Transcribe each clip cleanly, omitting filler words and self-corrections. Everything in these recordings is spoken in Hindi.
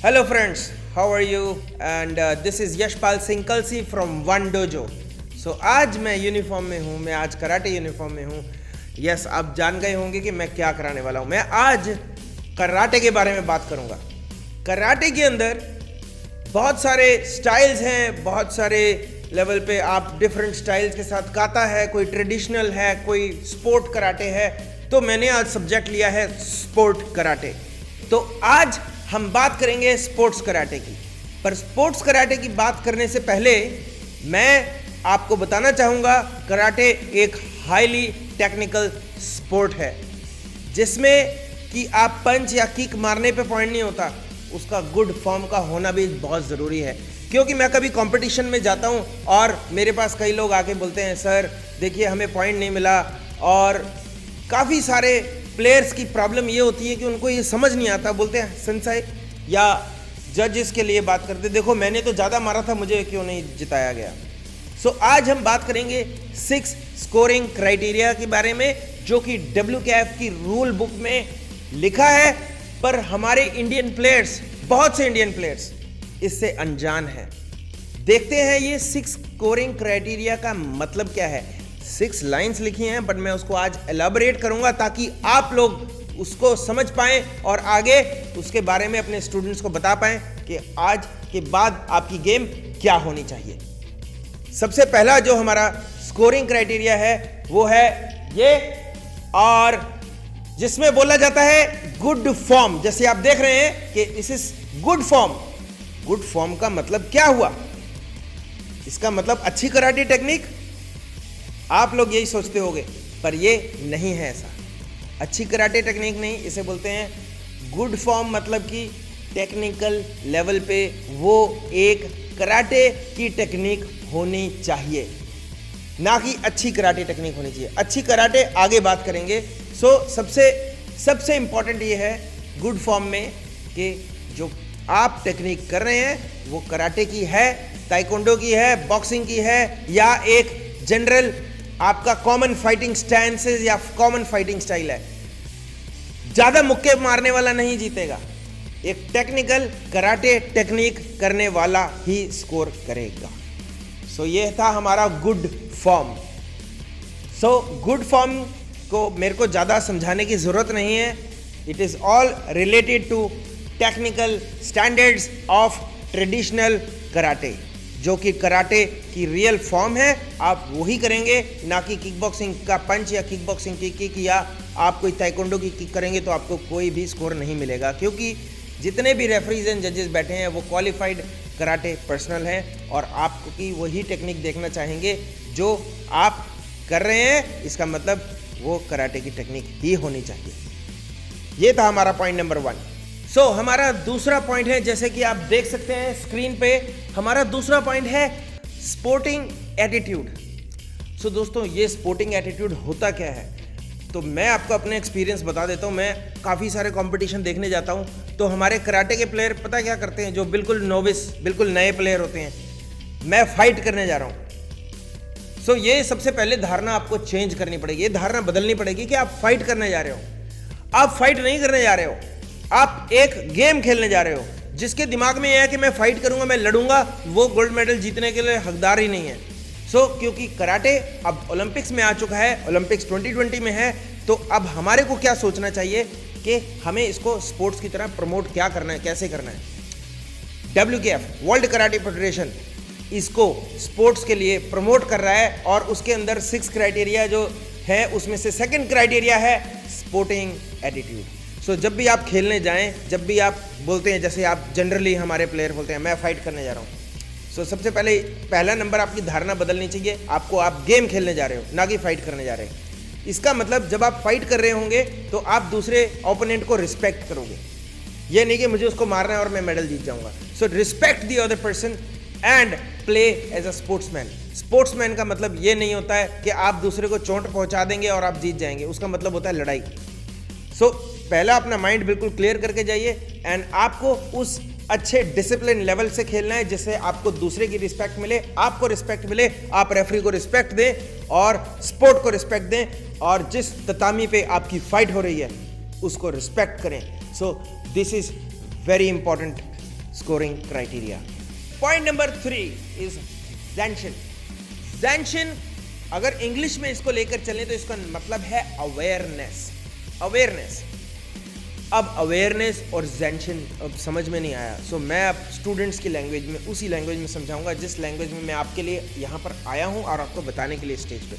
Hello friends, how are you? And this is Yashpal Singh Kalsi from One Dojo. So आज मैं यूनिफॉर्म में हूँ, मैं आज कराटे यूनिफॉर्म में हूँ. यस, आप जान गए होंगे कि मैं क्या कराने वाला हूँ. मैं आज कराटे के बारे में बात करूँगा. कराटे के अंदर बहुत सारे स्टाइल्स हैं, बहुत सारे लेवल पे आप डिफरेंट स्टाइल्स के साथ काता है, कोई ट्रेडिशनल है, कोई स्पोर्ट कराटे है. तो मैंने आज सब्जेक्ट लिया है स्पोर्ट कराटे. तो आज हम बात करेंगे स्पोर्ट्स कराटे की. पर स्पोर्ट्स कराटे की बात करने से पहले मैं आपको बताना चाहूँगा, कराटे एक हाईली टेक्निकल स्पोर्ट है जिसमें कि आप पंच या किक मारने पे पॉइंट नहीं होता, उसका गुड फॉर्म का होना भी बहुत ज़रूरी है. क्योंकि मैं कभी कंपटीशन में जाता हूँ और मेरे पास कई लोग आके बोलते हैं, सर देखिए हमें पॉइंट नहीं मिला. और काफ़ी सारे प्लेयर्स की प्रॉब्लम ये होती है कि उनको ये समझ नहीं आता. बोलते हैं सेंसाई या जजेस के लिए बात करते, देखो मैंने तो ज़्यादा मारा था, मुझे क्यों नहीं जिताया गया. सो आज हम बात करेंगे 6 स्कोरिंग क्राइटेरिया के बारे में, जो कि WKF की रूल बुक में लिखा है. पर हमारे इंडियन प्लेयर्स, बहुत से इंडियन प्लेयर्स इससे अनजान हैं. देखते हैं ये 6 स्कोरिंग क्राइटेरिया का मतलब क्या है. 6 लाइंस लिखी हैं, बट मैं उसको आज एलाबोरेट करूंगा ताकि आप लोग उसको समझ पाएं और आगे उसके बारे में अपने स्टूडेंट्स को बता पाएं कि आज के बाद आपकी गेम क्या होनी चाहिए. सबसे पहला जो हमारा स्कोरिंग क्राइटेरिया है वो है ये, और जिसमें बोला जाता है गुड फॉर्म. जैसे आप देख रहे हैं कि this is good form. Good form का मतलब क्या हुआ? इसका मतलब अच्छी कराटे टेक्निक. आप लोग यही सोचते होंगे, पर ये नहीं है ऐसा. अच्छी कराटे टेक्निक नहीं, इसे बोलते हैं गुड फॉर्म. मतलब कि टेक्निकल लेवल पे वो एक कराटे की टेक्निक होनी चाहिए, ना कि अच्छी कराटे टेक्निक होनी चाहिए. अच्छी कराटे आगे बात करेंगे. सो सबसे इंपॉर्टेंट ये है गुड फॉर्म में कि जो आप टेक्निक कर रहे हैं वो कराटे की है, ताइक्वांडो की है, बॉक्सिंग की है, या एक जनरल आपका कॉमन फाइटिंग स्टैंसेस या कॉमन फाइटिंग स्टाइल है. ज्यादा मुक्के मारने वाला नहीं जीतेगा. एक टेक्निकल कराटे टेक्निक करने वाला ही स्कोर करेगा. सो ये था हमारा good form. So good form को मेरे को ज़्यादा समझाने की ज़रूरत नहीं है. It is all related to technical standards of traditional karate, जो कि कराटे की रियल फॉर्म है. आप वही करेंगे, ना कि किक बॉक्सिंग का पंच या किक बॉक्सिंग की किक, या आप कोई ताइक्वांडो की किक करेंगे तो आपको कोई भी स्कोर नहीं मिलेगा. क्योंकि जितने भी रेफरीज एंड जजेस बैठे हैं वो क्वालिफाइड कराटे पर्सनल हैं और आपको की वही टेक्निक देखना चाहेंगे जो आप कर रहे हैं. इसका मतलब वो कराटे की टेक्निक ही होनी चाहिए. ये था हमारा पॉइंट नंबर 1. सो हमारा दूसरा पॉइंट है, जैसे कि आप देख सकते हैं स्क्रीन पे, हमारा दूसरा पॉइंट है स्पोर्टिंग एटीट्यूड. सो दोस्तों, ये स्पोर्टिंग एटीट्यूड होता क्या है? तो मैं आपको अपने एक्सपीरियंस बता देता हूँ. मैं काफ़ी सारे कंपटीशन देखने जाता हूँ, तो हमारे कराटे के प्लेयर पता क्या करते हैं, जो बिल्कुल नोविस, बिल्कुल नए प्लेयर होते हैं, मैं फाइट करने जा रहा हूँ. सो ये सबसे पहले धारणा आपको चेंज करनी पड़ेगी. ये धारणा बदलनी पड़ेगी कि आप फाइट करने जा रहे हो. आप फाइट नहीं करने जा रहे हो, आप एक गेम खेलने जा रहे हो. जिसके दिमाग में यह है कि मैं फाइट करूंगा, मैं लड़ूंगा, वो गोल्ड मेडल जीतने के लिए हकदार ही नहीं है. क्योंकि कराटे अब ओलंपिक्स में आ चुका है, ओलंपिक्स 2020 में है, तो अब हमारे को क्या सोचना चाहिए कि हमें इसको स्पोर्ट्स की तरह प्रमोट क्या करना है, कैसे करना है. WKF, वर्ल्ड कराटे फेडरेशन, इसको स्पोर्ट्स के लिए प्रमोट कर रहा है और उसके अंदर 6 क्राइटेरिया जो है उसमें से सेकंड क्राइटेरिया है स्पोर्टिंग एटीट्यूड. सो जब भी आप खेलने जाएं, जब भी आप बोलते हैं, जैसे आप जनरली हमारे प्लेयर बोलते हैं मैं फाइट करने जा रहा हूँ, सो सबसे पहले पहला नंबर आपकी धारणा बदलनी चाहिए. आप गेम खेलने जा रहे हो, ना कि फाइट करने जा रहे हैं. इसका मतलब जब आप फाइट कर रहे होंगे तो आप दूसरे ओपोनेंट को रिस्पेक्ट करोगे. ये नहीं कि मुझे उसको मारना है और मैं मेडल जीत जाऊंगा. So respect the other person and play as a sportsman. Sportsman का मतलब ये नहीं होता है कि आप दूसरे को चोट पहुंचा देंगे और आप जीत जाएंगे. उसका मतलब होता है लड़ाई. सो पहला अपना माइंड बिल्कुल क्लियर करके जाइए एंड आपको उस अच्छे डिसिप्लिन लेवल से खेलना है जिससे आपको दूसरे की रिस्पेक्ट मिले, आपको रिस्पेक्ट मिले, आप रेफरी को रिस्पेक्ट दें और स्पोर्ट को रिस्पेक्ट दें, और जिस ततामी पे आपकी फाइट हो रही है उसको रिस्पेक्ट करें. So this is very important scoring criteria. Point number 3 is Zanshin. Zanshin अगर इंग्लिश में इसको लेकर चलें तो इसका मतलब है अवेयरनेस. अवेयरनेस. अब अवेयरनेस और Zanshin अब समझ में नहीं आया, सो मैं अब स्टूडेंट्स की लैंग्वेज में, उसी लैंग्वेज में समझाऊंगा जिस लैंग्वेज में मैं आपके लिए यहाँ पर आया हूँ और आपको बताने के लिए स्टेज पे.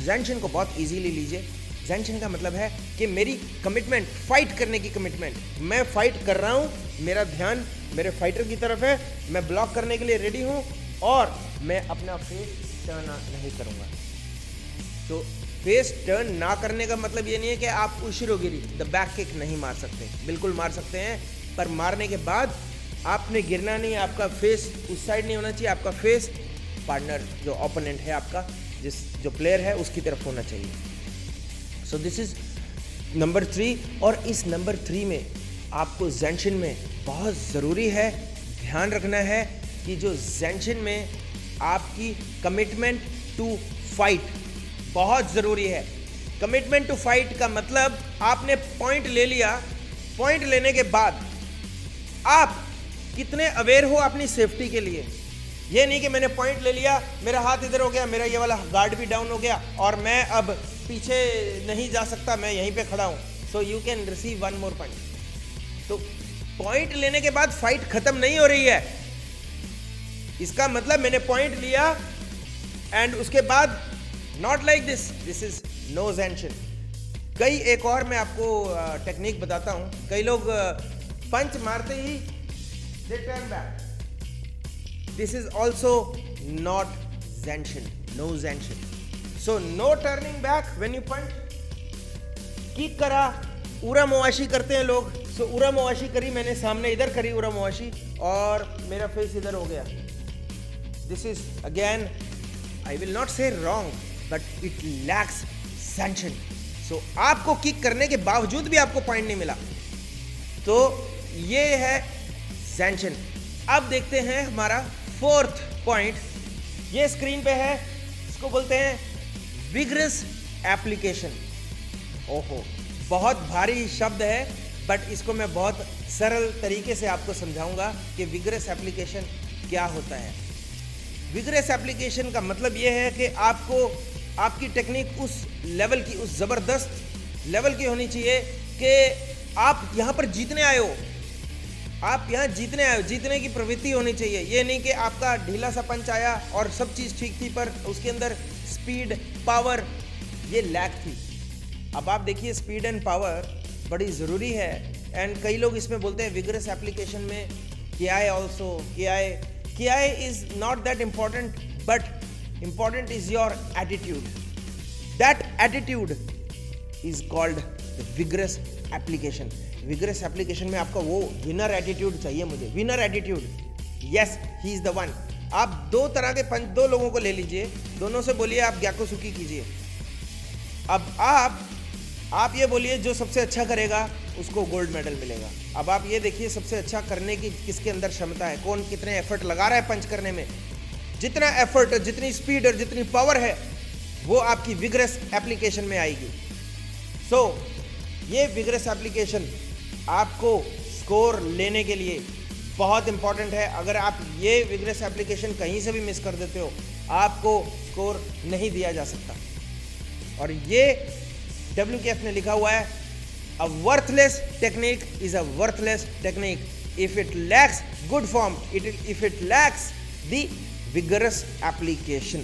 Zanshin को बहुत इजीली लीजिए. Zanshin का मतलब है कि मेरी कमिटमेंट, फाइट करने की कमिटमेंट. मैं फाइट कर रहा हूँ, मेरा ध्यान मेरे फाइटर की तरफ है, मैं ब्लॉक करने के लिए रेडी हूँ और मैं अपना फेस टर्न नहीं करूँगा. तो फेस टर्न ना करने का मतलब ये नहीं है कि आप उशिरोगिरी, द बैक किक नहीं मार सकते. बिल्कुल मार सकते हैं, पर मारने के बाद आपने गिरना नहीं. आपका फेस उस साइड नहीं होना चाहिए, आपका फेस पार्टनर जो ओपोनेंट है आपका, जो प्लेयर है उसकी तरफ होना चाहिए. So this is number 3. और इस नंबर 3 में आपको Zanshin में बहुत ज़रूरी है ध्यान रखना है कि जो Zanshin में आपकी कमिटमेंट टू फाइट बहुत ज़रूरी है. कमिटमेंट टू फाइट का मतलब आपने पॉइंट ले लिया. पॉइंट लेने के बाद आप कितने अवेयर हो अपनी सेफ्टी के लिए. ये नहीं कि मैंने पॉइंट ले लिया, मेरा हाथ इधर हो गया, मेरा ये वाला गार्ड भी डाउन हो गया और मैं अब पीछे नहीं जा सकता, मैं यहीं पे खड़ा हूँ. So you can receive one more point. तो पॉइंट लेने के बाद फाइट खत्म नहीं हो रही है. इसका मतलब मैंने पॉइंट लिया एंड उसके बाद not like this, this is no Zanshin. कई एक और मैं आपको टेक्निक बताता हूँ. कई लोग पंच मारते ही they turn back. This is also not Zanshin, no Zanshin. So no turning back when you punch. Kick करा, उरा मोवाशी करते हैं लोग. सो उरा मोवाशी करी मैंने, सामने इधर करी उरा मोवाशी और मेरा फेस इधर हो गया. This is again, I will not say wrong, but it lacks Zanshin. सो आपको किक करने के बावजूद भी आपको पॉइंट नहीं मिला, तो ये है Zanshin. अब देखते हैं हमारा 4th पॉइंट. ये स्क्रीन पे है, इसको बोलते हैं विग्रस एप्लीकेशन. ओहो, बहुत भारी शब्द है, बट इसको मैं बहुत सरल तरीके से आपको समझाऊंगा कि विग्रस एप्लीकेशन क्या होता है. विग्रस एप्लीकेशन का मतलब ये है कि आपको आपकी टेक्निक उस लेवल की, उस ज़बरदस्त लेवल की होनी चाहिए कि आप यहाँ पर जीतने आए हो. आप यहाँ जीतने आए हो, जीतने की प्रवृत्ति होनी चाहिए. ये नहीं कि आपका ढीला सा पंच आया और सब चीज़ ठीक थी पर उसके अंदर स्पीड, पावर ये लैक थी. अब आप देखिए, स्पीड एंड पावर बड़ी ज़रूरी है. एंड कई लोग इसमें बोलते हैं विग्रस एप्लीकेशन में KI also, KI is not that important, but important is your attitude. That attitude is called the vigorous application. Vigorous application में आपका वो विनर एटीट्यूड चाहिए मुझे, winner attitude. Yes, he is the one. आप दो तरह के पंच, दो लोगों को ले लीजिए, दोनों से बोलिए आप ग्याकोसुकी कीजिए. अब आप ये बोलिए जो सबसे अच्छा करेगा उसको गोल्ड मेडल मिलेगा. अब आप ये देखिए सबसे अच्छा करने की किसके अंदर क्षमता है, कौन कितने एफर्ट लगा रहा है पंच करने में. जितना एफर्ट, जितनी स्पीड और जितनी पावर है वो आपकी विग्रस एप्लीकेशन में आएगी. सो ये विग्रस एप्लीकेशन आपको स्कोर लेने के लिए बहुत इंपॉर्टेंट है. अगर आप ये विग्रस एप्लीकेशन कहीं से भी मिस कर देते हो, आपको स्कोर नहीं दिया जा सकता. और ये WKF ने लिखा हुआ है, a worthless technique is a worthless technique if it lacks good form, if it lacks the vigorous application.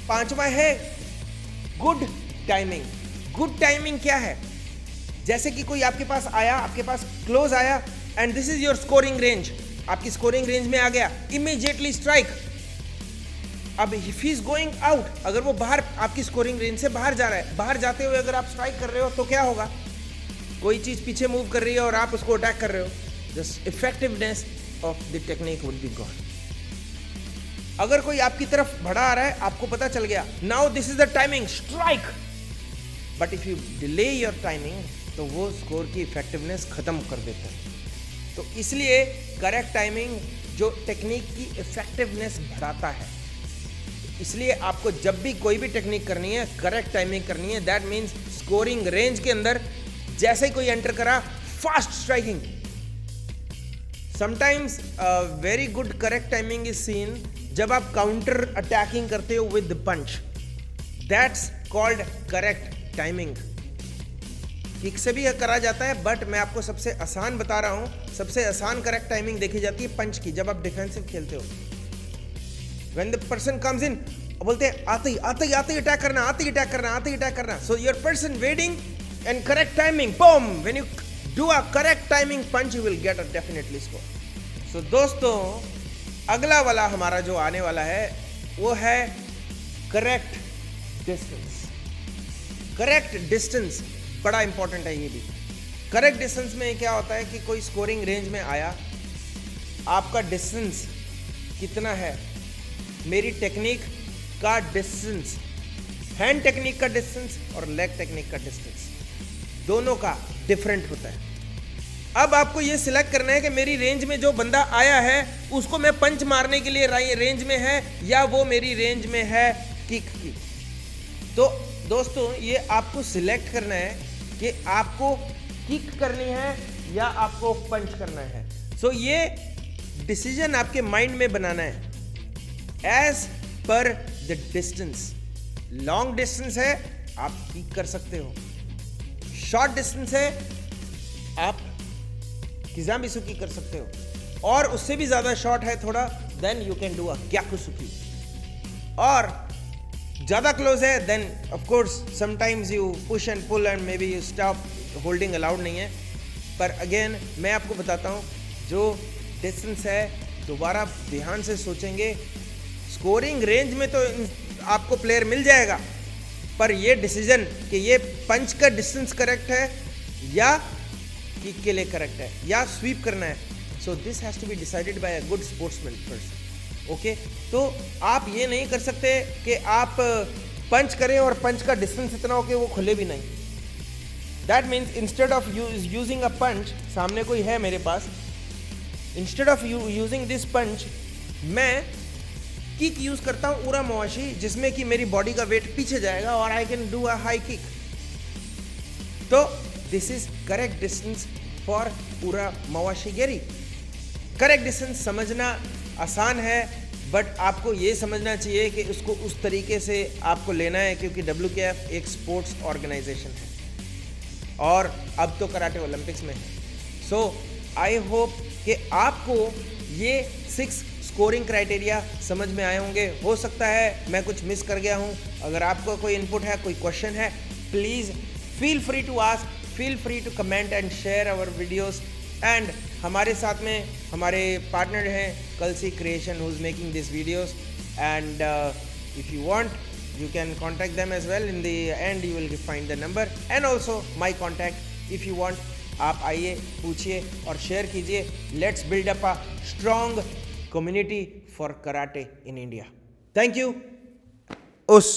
5वां है गुड टाइमिंग. गुड टाइमिंग क्या है? जैसे कि कोई आपके पास आया, आपके पास क्लोज आया and this is your scoring range. आपकी स्कोरिंग रेंज में आ गया, इमीडिएटली स्ट्राइक. अब if he is going out, अगर वो बाहर आपकी स्कोरिंग रेंज से बाहर जा रहा है, बाहर जाते हुए अगर आप स्ट्राइक कर रहे हो तो क्या होगा? कोई चीज़ पीछे मूव कर रही है और आप उसको अटैक कर रहे हो, the effectiveness of the technique would be gone. अगर कोई आपकी तरफ बढ़ा आ रहा है, आपको पता चल गया now this is the timing, strike. But if you delay your timing तो वो स्कोर की इफेक्टिवनेस खत्म कर देता है. तो इसलिए करेक्ट टाइमिंग जो टेक्निक की इफेक्टिवनेस बढ़ाता है. इसलिए आपको जब भी कोई भी टेक्निक करनी है, करेक्ट टाइमिंग करनी है. दैट मीन्स स्कोरिंग रेंज के अंदर जैसे ही कोई एंटर करा, fast striking. Sometimes very good correct timing is seen जब आप काउंटर अटैकिंग करते हो with punch, that's called correct timing. Kick से भी करा जाता है, बट मैं आपको सबसे आसान बता रहा हूं। सबसे आसान करेक्ट टाइमिंग देखी जाती है पंच की, जब आप डिफेंसिव खेलते हो। When the person comes in, बोलते हैं आते ही अटैक करना, आते ही अटैक करना। So your person waiting and correct timing, boom, when you do a correct timing punch, you will get a definitely score. सो दोस्तों, अगला वाला हमारा जो आने वाला है वो है करेक्ट डिस्टेंस। करेक्ट डिस्टेंस बड़ा इंपॉर्टेंट है। ये भी करेक्ट डिस्टेंस में क्या होता है कि कोई स्कोरिंग रेंज में आया, आपका डिस्टेंस कितना है, मेरी टेक्निक का डिस्टेंस, हैंड टेक्निक का डिस्टेंस और लेग टेक्निक का डिस्टेंस, दोनों का डिफरेंट होता है। अब आपको ये सिलेक्ट करना है कि मेरी रेंज में जो बंदा आया है उसको मैं पंच मारने के लिए रेंज में है या वो मेरी रेंज में है किक की। तो दोस्तों, ये आपको सिलेक्ट करना है कि आपको किक करनी है या आपको पंच करना है। सो ये डिसीजन आपके माइंड में बनाना है as per the distance. Long distance है आप किक कर सकते हो, शॉर्ट डिस्टेंस है आप किजामिसुकी कर सकते हो, और उससे भी ज्यादा शॉर्ट है थोड़ा, then you can do a ग्याकुसुकी, और ज्यादा क्लोज है then of course sometimes you push and pull and maybe you stop, holding allowed नहीं है। पर अगेन मैं आपको बताता हूँ, जो डिस्टेंस है दोबारा ध्यान से सोचेंगे। स्कोरिंग रेंज में तो आपको प्लेयर मिल जाएगा, पर ये डिसीजन कि ये पंच का डिस्टेंस करेक्ट है या किक के लिए करेक्ट है या स्वीप करना है, so this has to be decided by a good sportsman person. Okay, तो आप ये नहीं कर सकते कि आप पंच करें और पंच का डिस्टेंस इतना हो कि वो खुले भी नहीं। That means instead of using a punch, सामने कोई है मेरे पास, instead of using this punch मैं किक यूज करता हूं उरा मवाशी, जिसमें कि मेरी बॉडी का वेट पीछे जाएगा और I can do a high kick. तो this is correct distance for उरा मवाशी गेरी। करेक्ट डिस्टेंस समझना आसान है, बट आपको ये समझना चाहिए कि उसको उस तरीके से आपको लेना है, क्योंकि WKF एक स्पोर्ट्स ऑर्गेनाइजेशन है और अब तो कराटे ओलंपिक्स में है। सो आई होप कि आपको ये 6 स्कोरिंग क्राइटेरिया समझ में आए होंगे। हो सकता है मैं कुछ मिस कर गया हूँ। अगर आपको कोई इनपुट है, कोई क्वेश्चन है, please feel free to ask, feel free to comment and share our videos. And हमारे साथ में हमारे पार्टनर हैं Kalsi creation, who is making this videos, and if you want you can contact them as well. In the end you will find the number and also my contact if you want. आप आइए, पूछिए और शेयर कीजिए। Let's build up a strong community for karate in India. Thank you. उस